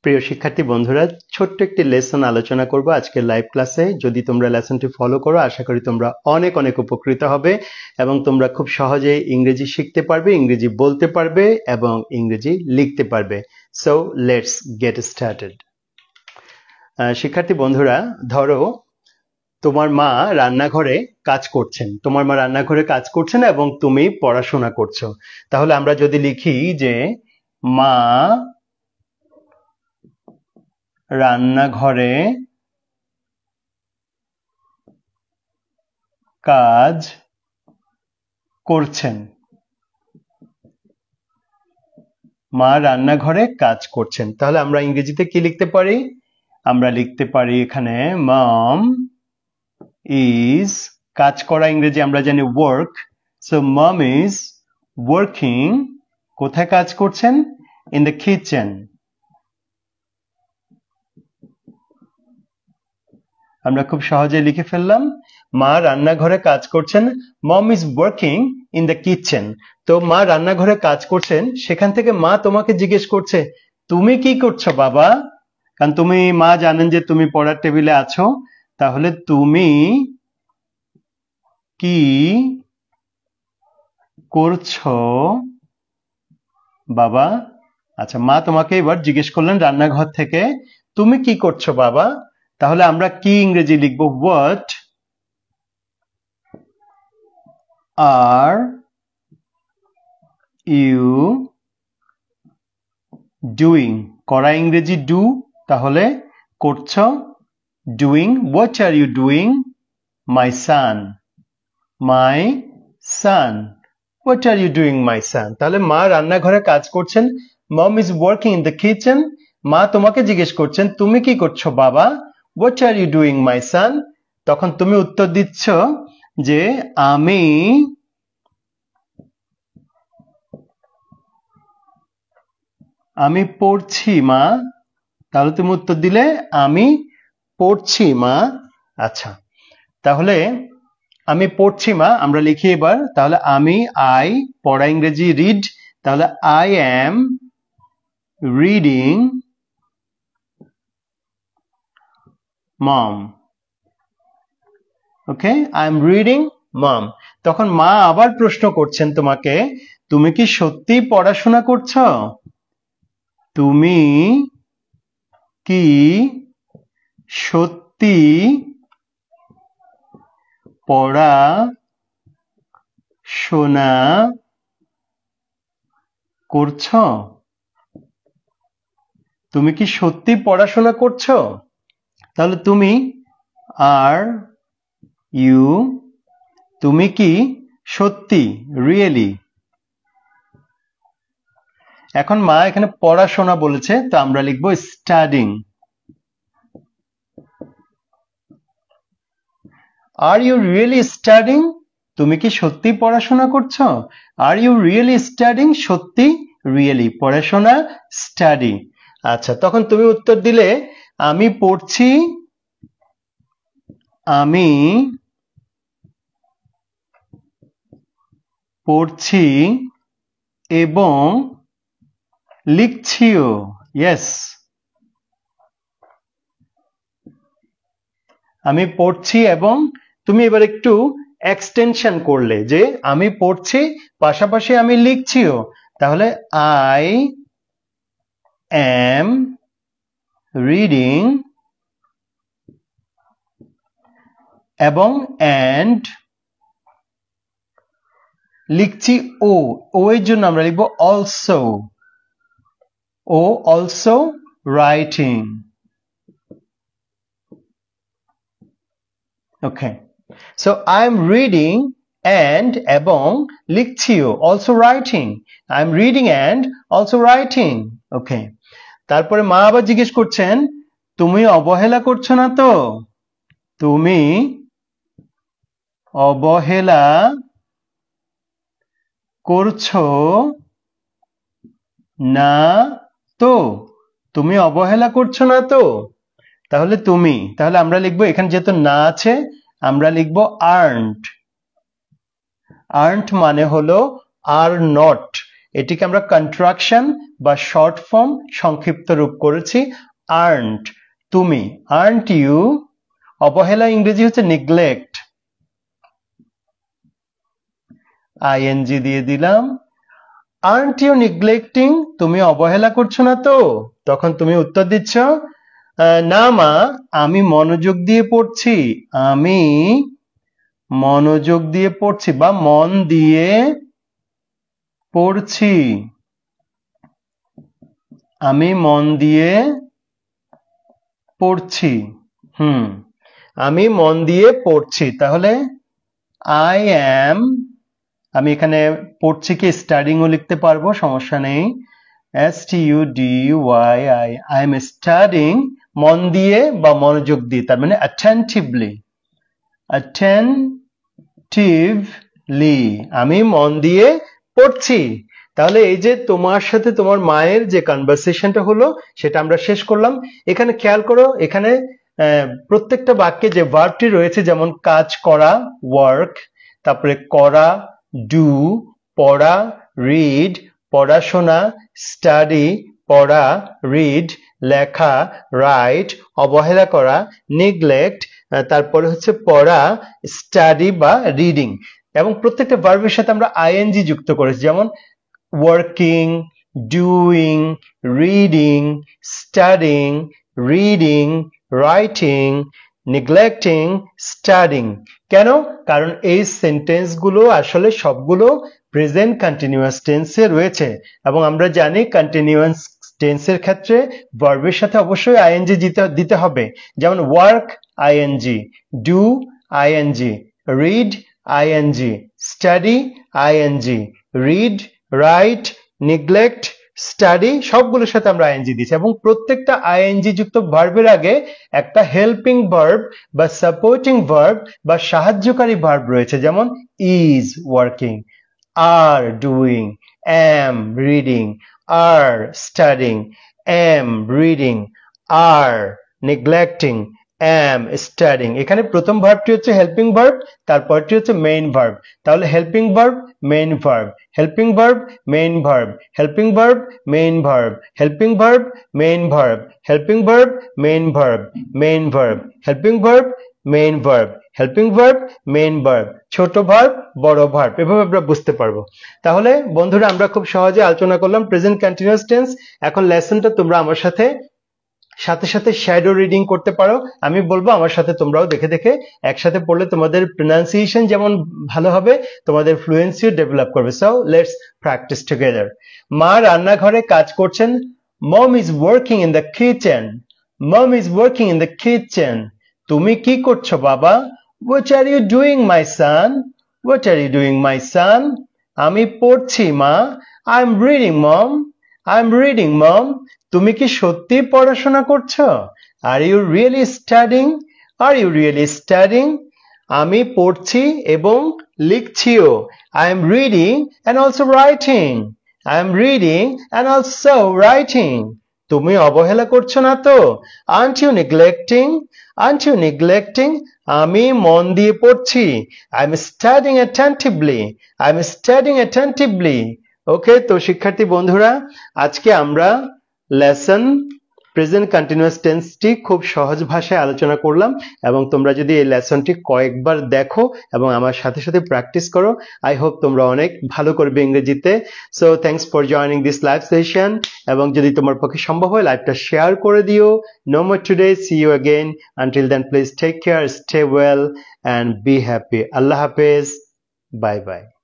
প্রিয় শিক্ষার্থী বন্ধুরা, ছোট্ট একটি লেসন আলোচনা করব আজকের লাইভ ক্লাসে। যদি তোমরা লেসনটি ফলো করো, আশা করি তোমরা অনেক অনেক উপকৃত হবে এবং তোমরা খুব সহজে ইংরেজি শিখতে পারবে, ইংরেজি বলতে পারবে এবং ইংরেজি লিখতে পারবে। So let's get started. শিক্ষার্থী বন্ধুরা, ধরো তোমার মা রান্নাঘরে কাজ করছেন এবং তুমি পড়াশোনা করছো। তাহলে আমরা যদি লিখি যে মা রান্নাঘরে কাজ করছেন, মা রান্নাঘরে কাজ করছেন, তাহলে আমরা ইংরেজিতে কি লিখতে পারি? আমরা লিখতে পারি এখানে মম ইজ, কাজ করা ইংরেজি আমরা জানি work, so mom is working, কোথায় কাজ করছেন? In the kitchen. আমরা খুব সহজে লিখে ফেললাম, মা রান্নাঘরে কাজ করছেন, mom is working in the kitchen. তো মা রান্নাঘরে কাজ করছেন, সেখান থেকে মা তোমাকে জিজ্ঞেস করছে তুমি কি করছো বাবা? কারণ তুমি, মা জানেন যে তুমি পড়ার টেবিলে আছো, তাহলে তুমি কি করছো বাবা? আচ্ছা, মা তোমাকে এবার জিজ্ঞেস করলেন রান্নাঘর থেকে তুমি কি করছো বাবা? তাহলে আমরা কি ইংরেজি লিখবো? হোয়াট আর ইউ ডুইং, করা ইংরেজি ডু, তাহলে করছো doing. What are you doing? My son, my son, what are you doing my son. তাহলে মা রান্নাঘরে কাজ করছেন, mom is working in the kitchen, মা তোমাকে জিজ্ঞেস করছেন তুমি কি করছো বাবা? What are you doing my son. তখন তুমি উত্তর দিচ্ছ যে আমি পড়ছি মা। তাহলে তুমি উত্তর দিলে আমি পড়ছি মা। আচ্ছা, তাহলে আমি পড়ছি মা আমরা লিখি এবার। তাহলে আমি, আই, পড়া ইংরেজি রিড, তাহলে I am reading mom. Okay, I am reading mom. তখন মা আবার প্রশ্ন করছেন তোমাকে, তুমি কি সত্যি পড়াশোনা করছো? তুমি কি সত্যি পড়াশোনা করছো? তুমি কি সত্যি পড়াশোনা করছো? তাহলে তুমি, আর ইউ, তুমি কি সত্যি, রিয়েলি। এখন মা এখানে পড়াশোনা বলেছে, তো আমরা লিখবো studying. Are you really studying, তুমি কি সত্যি পড়াশোনা করছো? আর ইউ রিয়েলি স্টাডিং, সত্যি, রিয়েলি, পড়াশোনা, স্টাডি। আচ্ছা, তখন তুমি উত্তর দিলে আমি পড়ছি, আমি পড়ছি এবং লিখছিও। ইয়েস, আমি পড়ছি এবং তুমি এবার একটু এক্সটেনশন করলে যে আমি পড়ছি পাশাপাশি আমি লিখছিও। তাহলে আই অ্যাম রিডিং এবং অ্যান্ড লিখছি ও, ও এর জন্য আমরা লিখবো অলসো, ও also writing. Okay, so I am reading and এবং লিখছিও, also writing, I am reading and also writing. Okay, তারপরে মা আবার জিজ্ঞেস করছেন তুমি অবহেলা করছো না তো? তুমি অবহেলা করছো না তো? তুমি অবহেলা করছো না তো? তাহলে তুমি, তাহলে আমরা লিখবো এখানে যেহেতু না আছে আমরা লিখবো আর্নড। আর্নড মানে হলো আর নট, এটিকে আমরা কন্ট্রাকশন বা শর্ট ফর্ম সংক্ষিপ্ত রূপ করেছি আর্নড তুমি আর্নড ইউ অবহেলা ইংরেজি হচ্ছে নেগলেক্ট আইএনজি দিয়ে দিলাম আর্নড ইউ নেগলেক্টিং তুমি অবহেলা করছো না তো তখন তুমি উত্তর দিচ্ছ না মা আমি মনোযোগ দিয়ে পড়ছি আমি মনোযোগ দিয়ে পড়ছি বা মন দিয়ে পড়ছি আমি মন দিয়ে পড়ছি আমি মন দিয়ে পড়ছি তাহলে আই অ্যাম আমি এখানে পড়ছি কি স্টাডিংও লিখতে পারবো সমস্যা নেই STUDYI I am studying মন দিয়ে বা মনোযোগ দিয়ে তার মানে attentively আমি মন দিয়ে পড়ছি তাহলে এই যে তোমার সাথে তোমার মায়ের যে কনভারসেশনটা হলো সেটা আমরা শেষ করলাম এখানে খেয়াল করো এখানে প্রত্যেকটা বাক্যে যে ভার্বটি রয়েছে যেমন কাজ করা ওয়ার্ক তারপরে করা ডু পড়া রিড পড়াশোনা স্টাডি পড়া রিড লেখা রাইট অবহেলা করা নেগলেক্ট তারপরে হচ্ছে পড়া স্টাডি বা রিডিং এবং প্রত্যেকটা ভার্বের সাথে আমরা আইএনজি যুক্ত করেছি যেমন working doing reading studying reading writing neglecting studying কেন কারণ এই সেন্টেন্সগুলো আসলে সবগুলো প্রেজেন্ট কন্টিনিউয়াস টেন্সে রয়েছে এবং আমরা জানি কন্টিনিউয়াস টেন্সের ক্ষেত্রে ভার্বের সাথে অবশ্যই আইএনজি দিতে হবে যেমন work ING do ING read ING study ING read write neglect study সবগুলোর সাথে আমরা আইএনজি দিয়েছি এবং প্রত্যেকটা আইএনজি যুক্ত ভার্বের আগে একটা হেল্পিং ভার্ব বা সাপোর্টিং ভার্ব বা সাহায্যকারী ভার্ব রয়েছে যেমন is working are doing am reading are studying am reading are neglecting am studying এখানে প্রথম ভার্বটি হচ্ছে হেল্পিং ভার্ব তারপরটি হচ্ছে মেইন ভার্ব তাহলে helping verb main verb helping verb main verb helping verb main verb helping verb main verb helping verb main verb main verb helping verb main verb helping verb main verb ছোট verb বড় verb এভাবে আমরা বুঝতে পারবো তাহলে বন্ধুরা আমরা খুব সহজে আলোচনা করলাম প্রেজেন্ট কন্টিনিউয়াস টেন্স এখন লেসনটা তোমরা আমার সাথে সাথে শ্যাডো রিডিং করতে পারো আমি বলবো আমার সাথে তোমরাও দেখে দেখে একসাথে পড়লে তোমাদের প্রনাউন্সিয়েশন যেমন ভালো হবে তোমাদের ফ্লুয়েন্সিও ডেভেলপ করবে সো লেটস প্র্যাকটিস টুগেদার মা রান্নাঘরে কাজ করছেন mom is working in the kitchen mom is working in the kitchen তুমি কি করছো বাবা What are you doing my son What are you doing my son আমি পড়ছি মা I'm reading mom I'm reading mom তুমি কি সত্যি পড়াশোনা করছো Are you really studying Are you really studying আমি পড়ছি এবং লিখছিও I am reading and also writing I am reading and also writing তুমি অবহেলা করছো না তো Aren't you neglecting Aren't you neglecting আমি মন দিয়ে পড়ছি I'm studying attentively I'm studying attentively ওকে তো শিক্ষার্থী বন্ধুরা আজকে আমরা লেসন প্রেজেন্ট কন্টিনিউয়াস টেন্সটি খুব সহজ ভাষায় আলোচনা করলাম এবং তোমরা যদি এই লেসনটি কয়েকবার দেখো এবং আমার সাথে সাথে প্র্যাকটিস করো আই হোপ তোমরা অনেক ভালো করবে ইংরেজিতে so thanks for joining this live session এবং যদি তোমার পক্ষে সম্ভব হয় লাইভটা শেয়ার করে দিও no more today see you again until then please take care stay well and be happy আল্লাহ হাফেজ বাই বাই